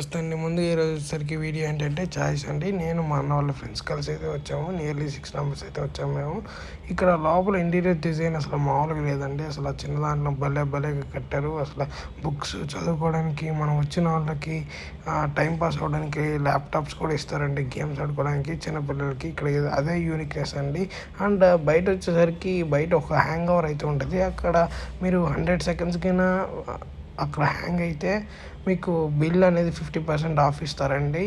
నమస్తే అండి. ముందు ఈరోజు వచ్చేసరికి వీడియో ఏంటంటే చాయిస్ అండి. నేను మా అన్న వాళ్ళ ఫ్రెండ్స్ కలిసి అయితే వచ్చాము. నియర్లీ 6 మెంబర్స్ అయితే వచ్చాము మేము. ఇక్కడ లోపల ఇంటీరియర్ డిజైన్ అసలు మామూలుగా లేదండి. అసలు చిన్న దాంట్లో భలేగా కట్టారు. అసలు బుక్స్ చదువుకోవడానికి, మనం వచ్చిన వాళ్ళకి టైం పాస్ అవ్వడానికి ల్యాప్టాప్స్ కూడా ఇస్తారండి, గేమ్స్ ఆడుకోవడానికి చిన్నపిల్లలకి. ఇక్కడ అదే యూనిక్నెస్ అండి. అండ్ బయట వచ్చేసరికి బయట ఒక హ్యాంగ్ ఓవర్ అయితే ఉంటుంది. అక్కడ మీరు 100 సెకండ్స్కైనా అక్కడ హ్యాంగ్ అయితే మీకు బిల్ అనేది 50% ఆఫ్ ఇస్తారండి.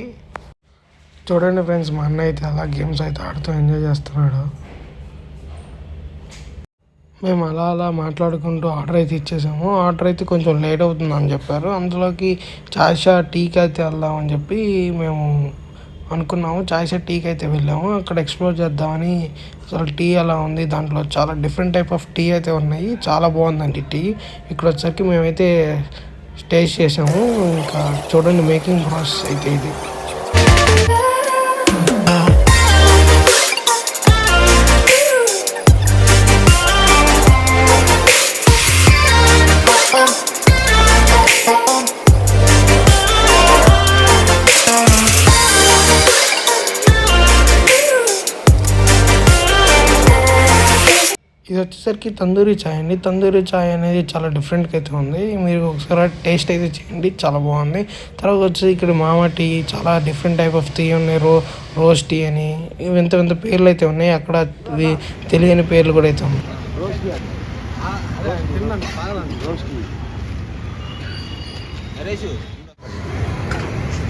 చూడండి ఫ్రెండ్స్, మా అన్న అయితే అలా గేమ్స్ అయితే ఆడుతూ ఎంజాయ్ చేస్తున్నాడు. మేము అలా మాట్లాడుకుంటూ ఆర్డర్ అయితే ఇచ్చేసాము. ఆర్డర్ అయితే కొంచెం లేట్ అవుతుందని చెప్పారు. అందులోకి చాయ్షా టీకి అయితే వెళ్దామని చెప్పి మేము అనుకున్నాము. చాయ్షా టీకి అయితే వెళ్ళాము. అక్కడ ఎక్స్ప్లోర్ చేద్దామని. అసలు టీ ఎలా ఉంది, దాంట్లో చాలా డిఫరెంట్ టైప్ ఆఫ్ టీ అయితే ఉన్నాయి. చాలా బాగుందండి టీ. ఇక్కడ వచ్చరికి మేమైతే టేస్ట్ చేసాము. ఇంకా చూడండి మేకింగ్ ప్రాసెస్ అయితే ఇది. ఇది వచ్చేసరికి తందూరి చాయ్ అండి. తందూరి చాయ్ అనేది చాలా డిఫరెంట్గా అయితే ఉంది. మీరు ఒకసారి టేస్ట్ అయితే చేయండి, చాలా బాగుంది. తర్వాత వచ్చి ఇక్కడ మామా టీ, చాలా డిఫరెంట్ టైప్ ఆఫ్ టీ ఉన్నాయి. రోజ్ టీ అని వింత పేర్లు అయితే ఉన్నాయి. అక్కడ తెలియని పేర్లు కూడా అయితే ఉన్నాయి.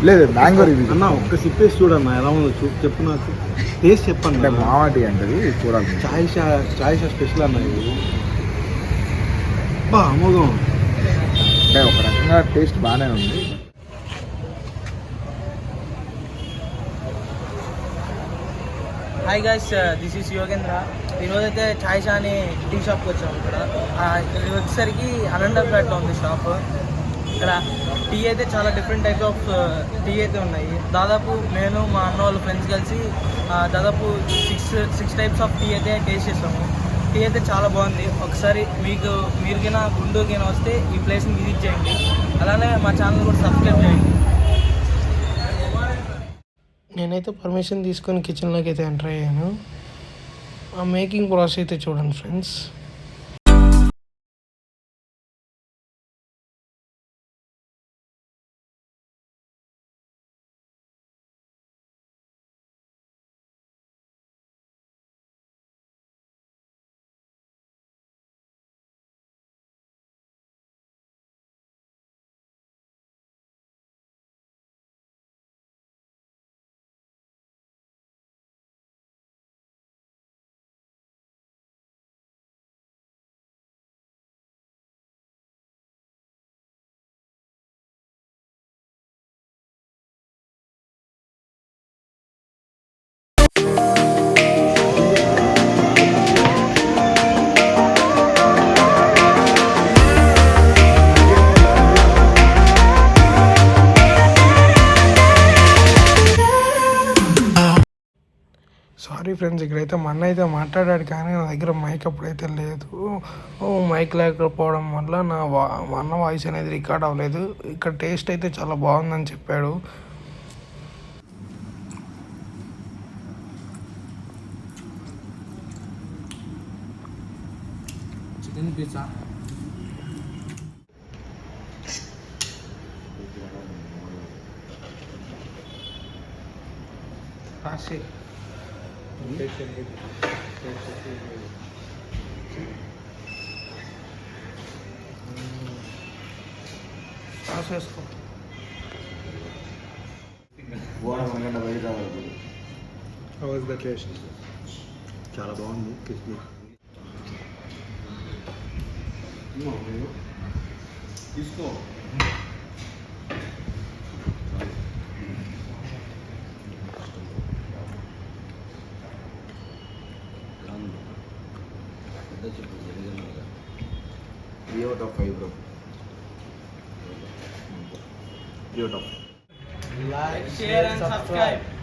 లేదు మ్యాంగో రివ్యూ అన్న, ఒక్క సిప్పేసి చూడన్నా ఎలా ఉందో చెప్పు, నాకు టేస్ట్ చెప్పండి. అంటే మావాటి అంటది చూడాలి. చాయ్ స్పెషల్ అన్న ఇది. బా అమోఘం. అంటే ఒక రకంగా టేస్ట్ బాగానే ఉంది. Hi guys, this is Yogendra. ఈరోజైతే చాయ్షా అని టీ షాప్కి వచ్చాము. ఇక్కడ ఇది వచ్చేసరికి అనంతపేటలో ఉంది షాప్. ఇక్కడ టీ అయితే చాలా డిఫరెంట్ టైప్ ఆఫ్ టీ అయితే ఉన్నాయి. దాదాపు నేను మా అన్న వాళ్ళ ఫ్రెండ్స్ కలిసి దాదాపు సిక్స్ టైప్స్ ఆఫ్ టీ అయితే టేస్ట్ చేసాము. టీ అయితే చాలా బాగుంది. ఒకసారి మీరుకైనా గుంటూరుకైనా వస్తే ఈ ప్లేస్ని విజిట్ చేయండి. అలానే మా ఛానల్ కూడా సబ్స్క్రైబ్ చేయండి. నేనైతే పర్మిషన్ తీసుకొని కిచెన్లోకి అయితే ఎంటర్ అయ్యాను. ఆ మేకింగ్ ప్రాసెస్ అయితే చూడండి ఫ్రెండ్స్. సారీ ఫ్రెండ్స్, ఇక్కడైతే మా అన్న అయితే మాట్లాడాడు, కానీ నా దగ్గర మైక్ అప్పుడైతే లేదు. మైక్ లేకపోవడం వల్ల మా అన్న వాయిస్ అనేది రికార్డ్ అవ్వలేదు. ఇక్కడ టేస్ట్ అయితే చాలా బాగుందని చెప్పాడు. చికెన్ పిజ్జా కాశీ వేసుకో. చాలా బాగుంది. తీసుకో. out of 5 bro. 3 out of. Like, share and subscribe.